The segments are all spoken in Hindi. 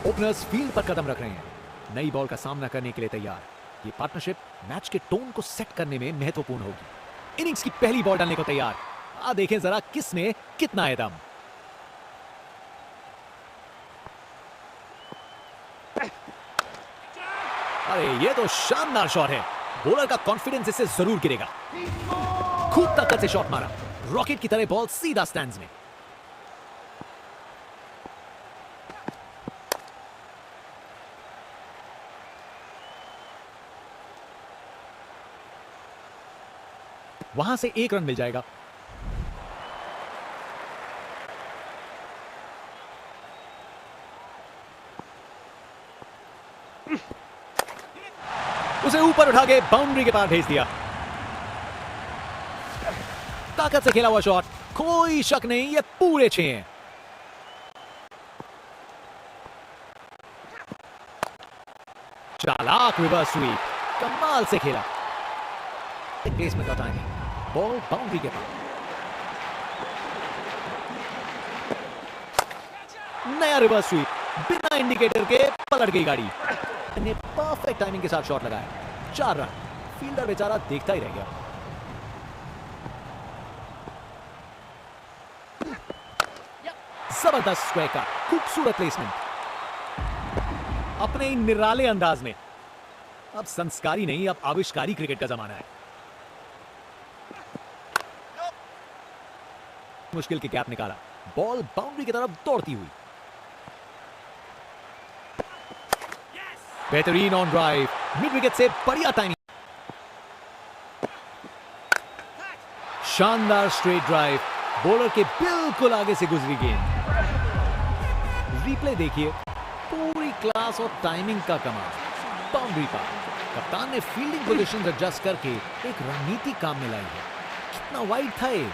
ओपनर्स फील्ड पर कदम रख रहे हैं, नई बॉल का सामना करने के लिए तैयार। ये पार्टनरशिप मैच के टोन को सेट करने में महत्वपूर्ण होगी। इनिंग्स की पहली बॉल डालने को तैयार। देखें जरा किसमें कितना है दम। अरे ये तो शानदार शॉट है। बॉलर का कॉन्फिडेंस इससे जरूर गिरेगा। खूब ताकत से शॉट मारा, रॉकेट की तरह बॉल सीधा स्टैंड्स में। वहां से 1 रन मिल जाएगा। उसे ऊपर उठा के बाउंड्री के पार भेज दिया। ताकत से खेला हुआ शॉट, कोई शक नहीं ये पूरे 6 हैं। चालाक रिवर्स स्वीप, कमाल से खेला। पेस में कटा है, बॉल बाउंड्री के पार। नया रिवर्स स्वीप, बिना इंडिकेटर के पलट गई गाड़ी। ने परफेक्ट टाइमिंग के साथ शॉट लगाया। 4 रन। फील्डर बेचारा देखता ही रह गया। जबरदस्त स्क्वायर का खूबसूरत प्लेसमेंट। अपने निराले अंदाज में। अब संस्कारी नहीं, अब आविष्कारी क्रिकेट का जमाना है। मुश्किल के गैप निकाला, बॉल बाउंड्री की तरफ दौड़ती हुई। बेहतरीन ऑन ड्राइव, मिड विकेट से बढ़िया टाइमिंग। शानदार स्ट्रेट ड्राइव, बॉलर के बिल्कुल आगे से गुजरी गेंद। रिप्ले देखिए, पूरी क्लास और टाइमिंग का कमाल। बाउंड्री पर कप्तान ने फील्डिंग पोजीशन एडजस्ट करके एक रणनीति काम में लाई है। कितना वाइड था ये।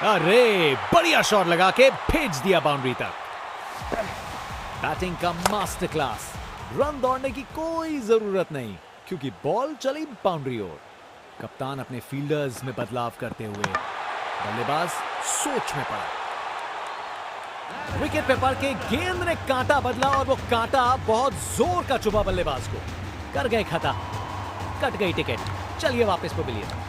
अरे बढ़िया शॉट लगा के भेज दिया बाउंड्री तक। बैटिंग का मास्टर क्लास। रन दौड़ने की कोई जरूरत नहीं, क्योंकि बॉल चली बाउंड्री ओर। कप्तान अपने फील्डर्स में बदलाव करते हुए बल्लेबाज सोच में पड़ा। विकेट पे पड़ के गेंद ने कांटा बदला और वो कांटा बहुत जोर का चुभा बल्लेबाज को। कर गए खता, कट गई टिकट। चलिए वापस पवेलियन।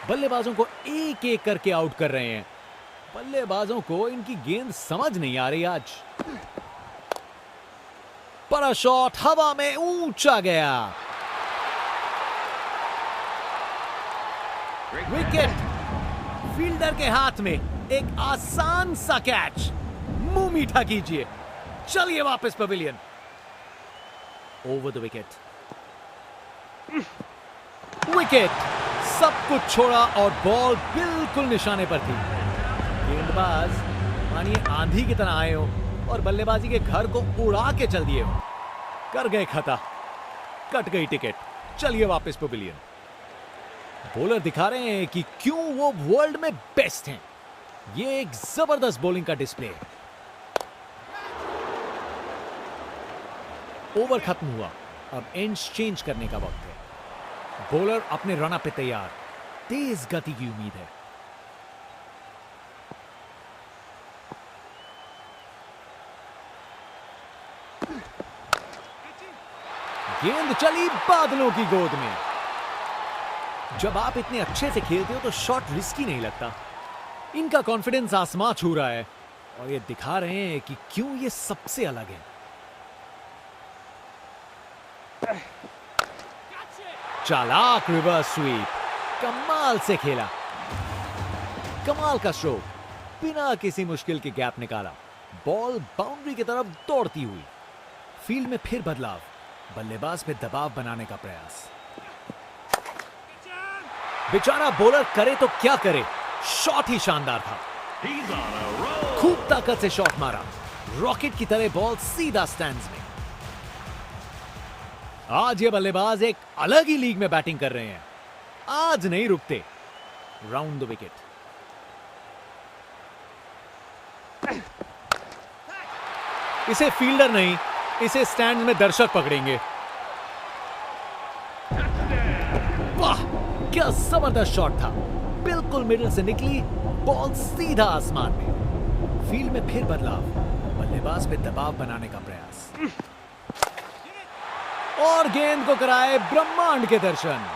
बल्लेबाजों को एक एक करके आउट कर रहे हैं। बल्लेबाजों को इनकी गेंद समझ नहीं आ रही आज। बड़ा शॉट हवा में ऊंचा गया। विकेट। फील्डर के हाथ में एक आसान सा कैच। मुंह मीठा कीजिए। चलिए वापस pavilion. Over the wicket. Wicket. सब कुछ छोड़ा और बॉल बिल्कुल निशाने पर थी। गेंदबाज मानिए आंधी की तरह आए हो और बल्लेबाजी के घर को उड़ा के चल दिए हो। कर गए खता, कट गई टिकट। चलिए वापस पवेलियन। बॉलर दिखा रहे हैं कि क्यों वो वर्ल्ड में बेस्ट हैं। ये एक जबरदस्त बॉलिंग का डिस्प्ले है। ओवर खत्म हुआ, अब एंड्स चेंज करने का वक्त है। बॉलर अपने रनअप पे तैयार। तेज गति की उम्मीद है। गेंद चली बादलों की गोद में। जब आप इतने अच्छे से खेलते हो तो शॉट रिस्की नहीं लगता। इनका कॉन्फिडेंस आसमां छू रहा है और ये दिखा रहे हैं कि क्यों ये सबसे अलग है। चालाक रिवर्स स्वीप, कमाल से खेला। कमाल का स्ट्रोक, बिना किसी मुश्किल के गैप निकाला। बॉल बाउंड्री की तरफ दौड़ती हुई। फील्ड में फिर बदलाव, बल्लेबाज पे दबाव बनाने का प्रयास। बेचारा बॉलर करे तो क्या करे, शॉट ही शानदार था। खूब ताकत से शॉट मारा, रॉकेट की तरह बॉल सीधा स्टैंड्स में। आज ये बल्लेबाज एक अलग ही लीग में बैटिंग कर रहे हैं। आज नहीं रुकते। Round the wicket. इसे फील्डर नहीं, इसे स्टैंड में दर्शक पकड़ेंगे। वाह, क्या जबरदस्त शॉट था। बिल्कुल मिडिल से निकली बॉल सीधा आसमान में। फील्ड में फिर बदलाव, बल्लेबाज पे दबाव बनाने का प्रयास और गेंद को कराए ब्रह्मांड के दर्शन।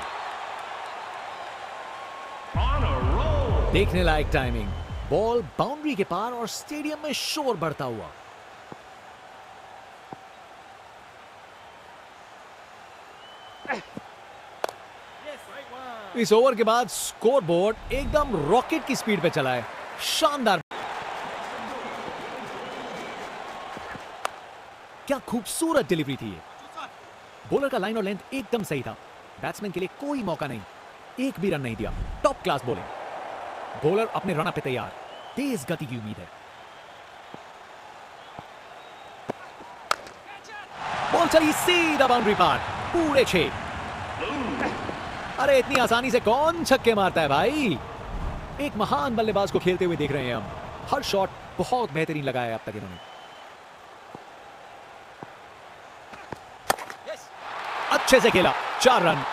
देखने लायक टाइमिंग, बॉल बाउंड्री के पार और स्टेडियम में शोर बढ़ता हुआ। इस ओवर के बाद स्कोरबोर्ड एकदम रॉकेट की स्पीड पे चला है। शानदार, क्या खूबसूरत डिलीवरी थी ये। बॉलर का लाइन और लेंथ एकदम सही था। बैट्समैन के लिए कोई मौका नहीं, एक भी रन नहीं दिया। Top class bowling. बॉलर अपने रन पे तैयार, तेज गति की उम्मीद है। बॉल चली सीधा बाउंड्री पार, पूरे 6। अरे इतनी आसानी से कौन छक्के मारता है भाई। एक महान बल्लेबाज को खेलते हुए देख रहे हैं हम। हर शॉट बहुत बेहतरीन लगा है अब तक इन्होंने। अच्छे से खेला, 4 रन।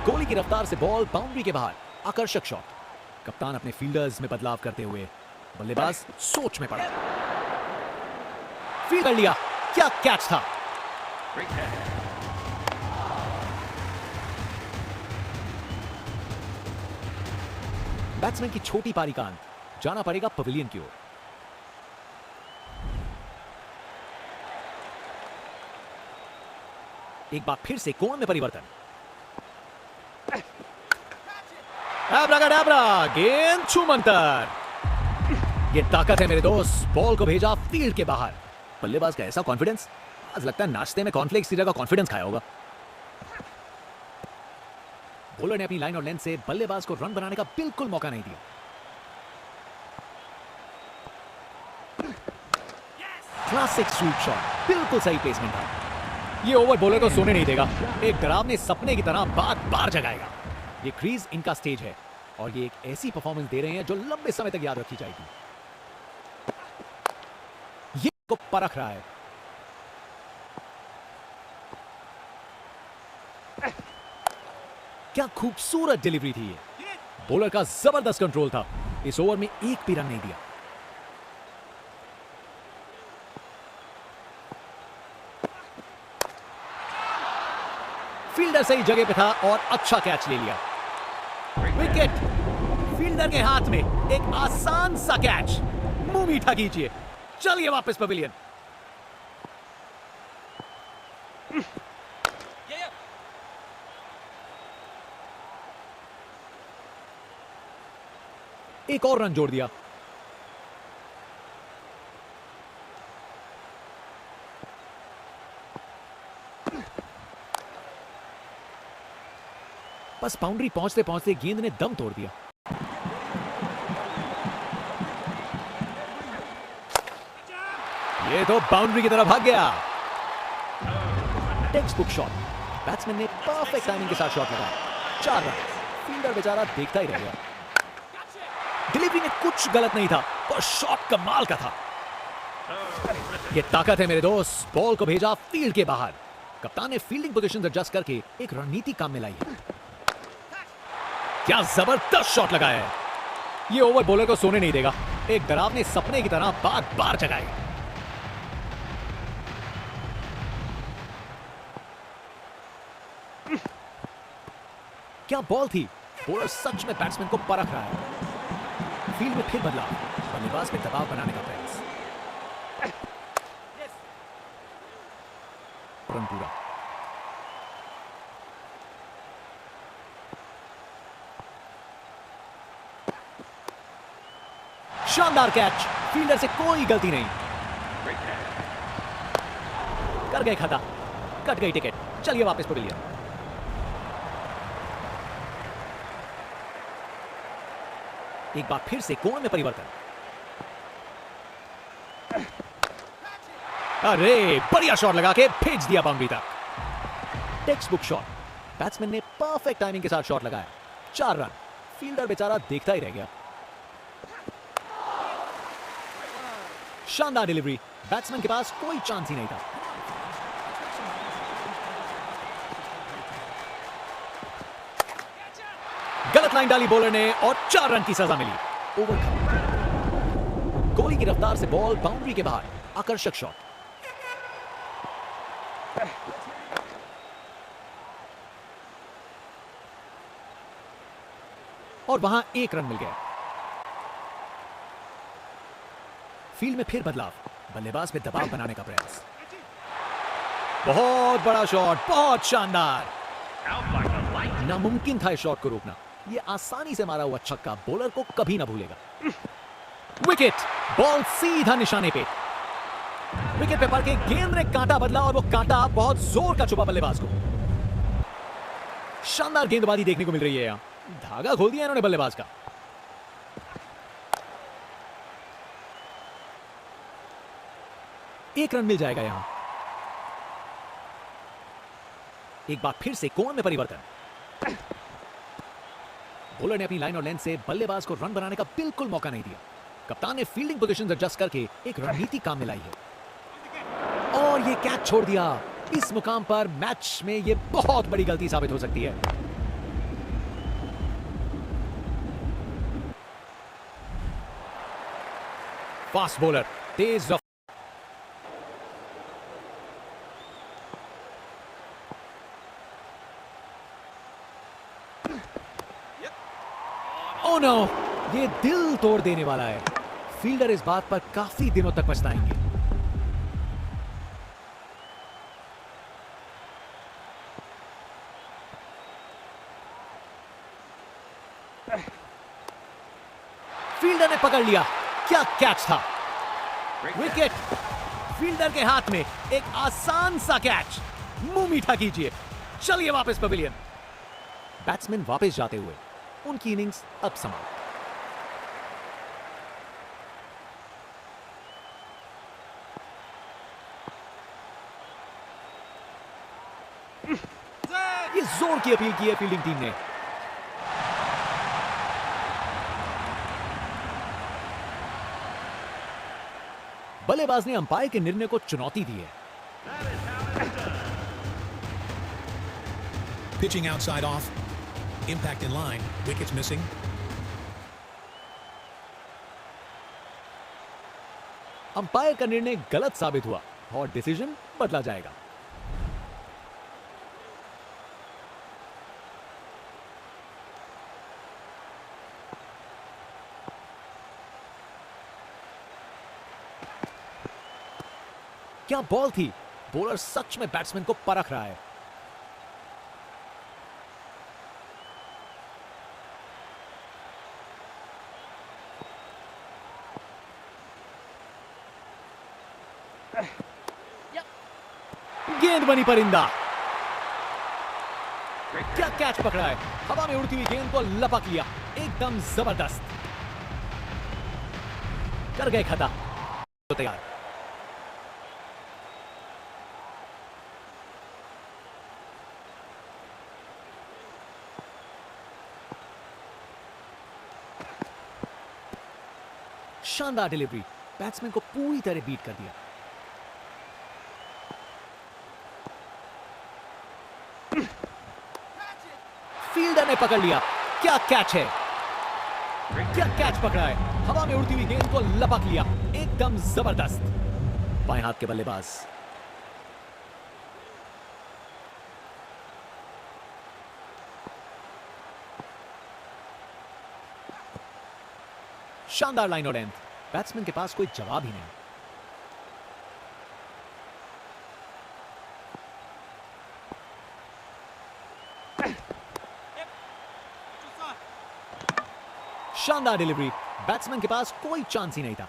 गोली की रफ्तार से बॉल बाउंड्री के बाहर, आकर्षक शॉट। कप्तान अपने फील्डर्स में बदलाव करते हुए, बल्लेबाज सोच में पड़ा। फील्ड कर लिया, क्या कैच था। बैट्समैन की छोटी पारी का अंत, जाना पड़ेगा पवेलियन की ओर। एक बार फिर से कोण में परिवर्तन। एब्राकाडाब्रा, गेंद छूमंतर। ये ताकत है मेरे दोस्त। बॉल को भेजा फील्ड के बाहर। बल्लेबाज का ऐसा कॉन्फिडेंस, आज लगता है नाश्ते में कॉर्नफ्लेक्स की जगह कॉन्फिडेंस खाया होगा। बॉलर ने अपनी लाइन और लेंथ से बल्लेबाज को रन बनाने का बिल्कुल मौका नहीं दिया। क्लासिक स्वीप शॉट, बिल्कुल सही प्लेसमेंट था। ये ओवर बॉलर को सोने नहीं देगा। एक डरावने सपने की तरह बार बार जगाएगा। ये क्रीज इनका स्टेज है और ये एक ऐसी परफॉर्मेंस दे रहे हैं जो लंबे समय तक याद रखी जाएगी। ये को परख रहा है। क्या खूबसूरत डिलीवरी थी ये। बॉलर का जबरदस्त कंट्रोल था। इस ओवर में एक भी रन नहीं दिया। फील्डर सही जगह पे था और अच्छा कैच ले लिया। विकेट, फील्डर के हाथ में एक आसान सा कैच। मुंह मीठा कीजिए, चलिए वापस पवेलियन। एक और रन जोड़ दिया। बस बाउंड्री पहुंचते पहुंचते गेंद ने दम तोड़ दिया। ये तो बाउंड्री की तरफ भाग गया। Text book shot. बैट्समैन ने परफेक्ट टाइमिंग के साथ शॉट लगाया। 4 रन। फील्डर बेचारा देखता ही रह गया। डिलीवरी में कुछ गलत नहीं था और शॉट कमाल का था। ये ताकत है मेरे दोस्त। बॉल को भेजा फील्ड के बाहर। कप्तान ने फील्डिंग पोजीशन एडजस्ट करके एक रणनीति काम में लाई है। क्या जबरदस्त शॉट लगाया है। ये ओवर बॉलर को सोने नहीं देगा। एक डरावने सपने की तरह बार बार जगाएगा। क्या बॉल थी। बॉलर सच में बैट्समैन को परख रहा है। फील्ड में फिर बदलाव, बल्लेबाज पे दबाव बनाने का प्रयास। रन पूरा। शानदार कैच। फील्डर से कोई गलती नहीं। कर गए खाता, कट गई टिकट। चलिए वापस पवेलियन। एक बार फिर से कोण में परिवर्तन। अरे बढ़िया शॉट लगा के भेज दिया बाउंड्री तक। Text book shot. बैट्समैन ने परफेक्ट टाइमिंग के साथ शॉट लगाया। 4 रन। फील्डर बेचारा देखता ही रह गया। शानदार डिलीवरी। बैट्समैन के पास कोई चांस ही नहीं था। गलत लाइन डाली बॉलर ने और 4 रन की सजा मिली। ओवर खत्म। गोली की रफ्तार से बॉल बाउंड्री के बाहर, आकर्षक शॉट। और वहां 1 रन मिल गया। फील्ड में फिर बदलाव, बल्लेबाज पे दबाव बनाने का प्रयास। बहुत बड़ा शॉट, बहुत शानदार। नामुमकिन था इस शॉट को रोकना। यह आसानी से मारा हुआ छक्का बॉलर को कभी ना भूलेगा। विकेट, बॉल सीधा निशाने पे। विकेट पे पड़ के गेंद ने कांटा बदला और वो कांटा बहुत जोर का चुपा बल्लेबाज को। शानदार गेंदबाजी देखने को मिल रही है। यहां धागा खोल दिया इन्होंने बल्लेबाज का। एक रन मिल जाएगा यहां। एक बार फिर से कोण में परिवर्तन। बॉलर ने अपनी लाइन और लेंथ से बल्लेबाज को रन बनाने का बिल्कुल मौका नहीं दिया। कप्तान ने फील्डिंग पोजीशन एडजस्ट करके एक रणनीति काम में लाई है और ये कैच छोड़ दिया। इस मुकाम पर मैच में ये बहुत बड़ी गलती साबित हो सकती है। फास्ट बॉलर, तेज रफ्तार। ओह नो, ये दिल तोड़ देने वाला है। फील्डर इस बात पर काफी दिनों तक पछताएंगे। फील्डर ने पकड़ लिया। क्या कैच था। विकेट, फील्डर के हाथ में एक आसान सा कैच। मुंह मीठा कीजिए, चलिए वापस पवेलियन। बैट्समैन वापस जाते हुए उनकी इनिंग्स अब समाप्त। ये जोर की अपील की है फील्डिंग टीम ने। बल्लेबाज ने अंपायर के निर्णय को चुनौती दी है। Pitching outside off, impact in line, wickets missing. Umpire का निर्णय गलत साबित हुआ और डिसीजन बदला जाएगा। क्या बॉल थी। बॉलर सच में बैट्समैन को परख रहा है। गेंद बनी परिंदा। क्या कैच पकड़ा है। हवा में उड़ती हुई गेंद को लपक लिया। एकदम जबरदस्त। कर गए खता। तो तैयार। शानदार डिलीवरी, बैट्समैन को पूरी तरह बीट कर दिया। फील्डर ने पकड़ लिया। क्या कैच है। क्या कैच पकड़ा है। हवा में उड़ती हुई गेंद को लपक लिया। एकदम जबरदस्त। बाएं हाथ के बल्लेबाज। शानदार लाइन और लेंथ। बैट्समैन के पास कोई जवाब ही नहीं। शानदार डिलीवरी, बैट्समैन के पास कोई चांस ही नहीं था।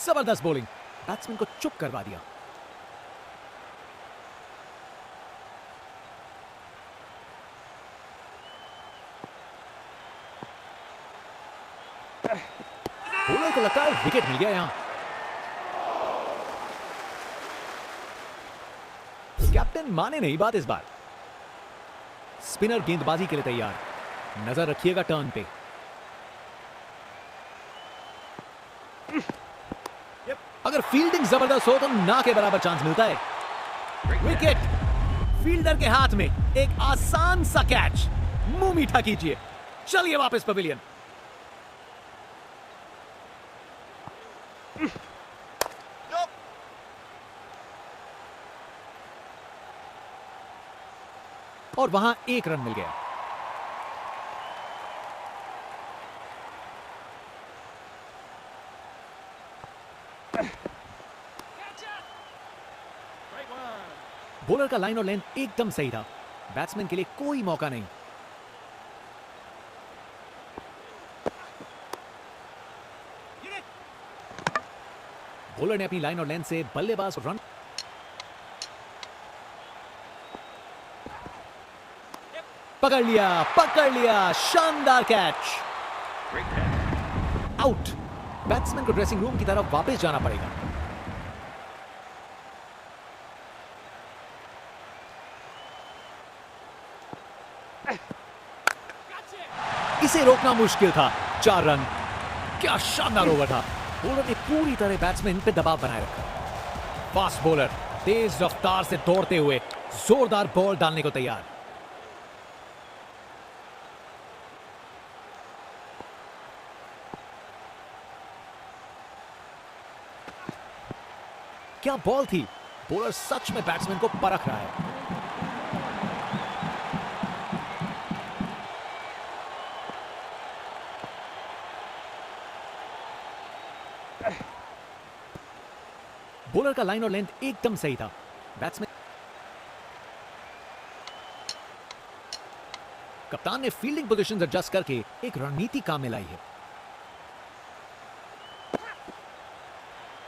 जबरदस्त बॉलिंग, बैट्समैन को चुप करवा दिया। बॉलर को लगता है विकेट मिल गया यहां। कैप्टन माने नहीं बात इस बार। स्पिनर गेंदबाजी के लिए तैयार। नजर रखिएगा टर्न पे। अगर फील्डिंग जबरदस्त हो तो ना के बराबर चांस मिलता है। विकेट फील्डर के हाथ में, एक आसान सा कैच। मुंह मीठा कीजिए, चलिए वापस पवेलियन। और वहां एक रन मिल गया। बॉलर का लाइन और लेंथ एकदम सही था। बैट्समैन के लिए कोई मौका नहीं। बॉलर ने अपनी लाइन और लेंथ से बल्लेबाज को रन। पकड़ लिया, शानदार कैच। आउट। बैट्समैन को ड्रेसिंग रूम की तरफ वापस जाना पड़ेगा। इसे रोकना मुश्किल था। 4 रन। क्या शानदार ओवर था। बॉलर ने पूरी तरह बैट्समैन पे दबाव बनाए रखा। फास्ट बॉलर तेज रफ्तार से दौड़ते हुए जोरदार बॉल डालने को तैयार। क्या बॉल थी। बॉलर सच में बैट्समैन को परख रहा है। बॉलर का लाइन और लेंथ एकदम सही था। बैट्समैन कप्तान ने फील्डिंग पोजीशंस एडजस्ट करके एक रणनीति काम में लाई है।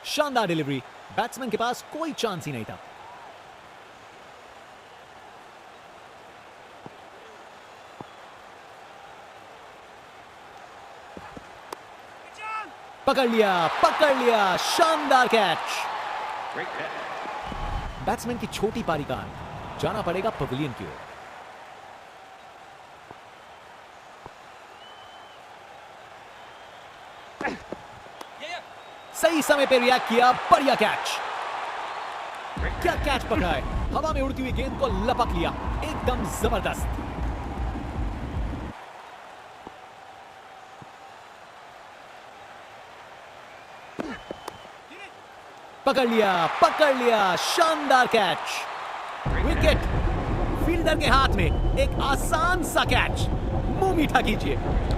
शानदार डिलीवरी। बैट्समैन के पास कोई चांस ही नहीं था। पकड़ लिया, शानदार कैच। बैट्समैन की छोटी पारी का अंत। जाना पड़ेगा पवेलियन की ओर। सही समय पे रिएक्ट किया, बढ़िया कैच। क्या कैच पकड़ा है। हवा में उड़ती हुई गेंद को लपक लिया, एकदम जबरदस्त। पकड़ लिया, शानदार कैच। विकेट फील्डर के हाथ में, एक आसान सा कैच। मुंह मीठा कीजिए,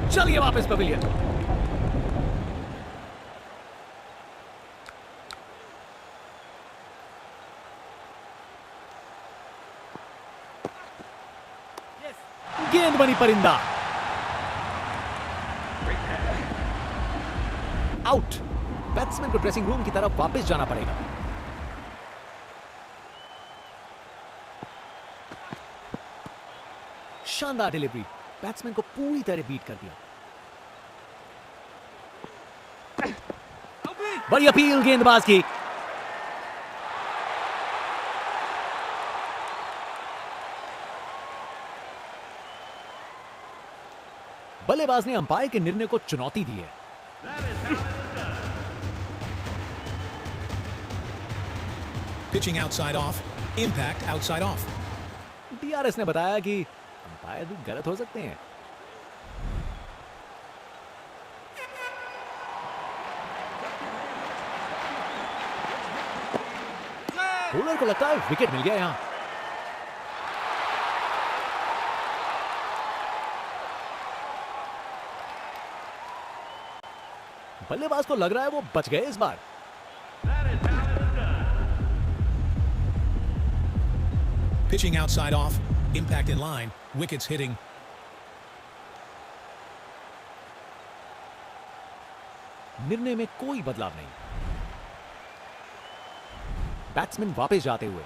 चलिए वापस पवेलियन। गेंद बनी परिंदा। आउट। बैट्समैन को ड्रेसिंग रूम की तरफ वापस जाना पड़ेगा। शानदार डिलीवरी। बैट्समैन को पूरी तरह बीट कर दिया। बड़ी अपील गेंदबाज की। बल्लेबाज ने अंपायर के निर्णय को चुनौती दी है। Pitching outside off. Impact outside off. DRS ने बताया कि अंपायर भी गलत हो सकते हैं। बॉलर को लगता है विकेट मिल गया यहां। बल्लेबाज को लग रहा है वो बच गए इस बार। Pitching outside off. Impact in line. Wickets hitting. निर्णय में कोई बदलाव नहीं। बैट्समैन वापस जाते हुए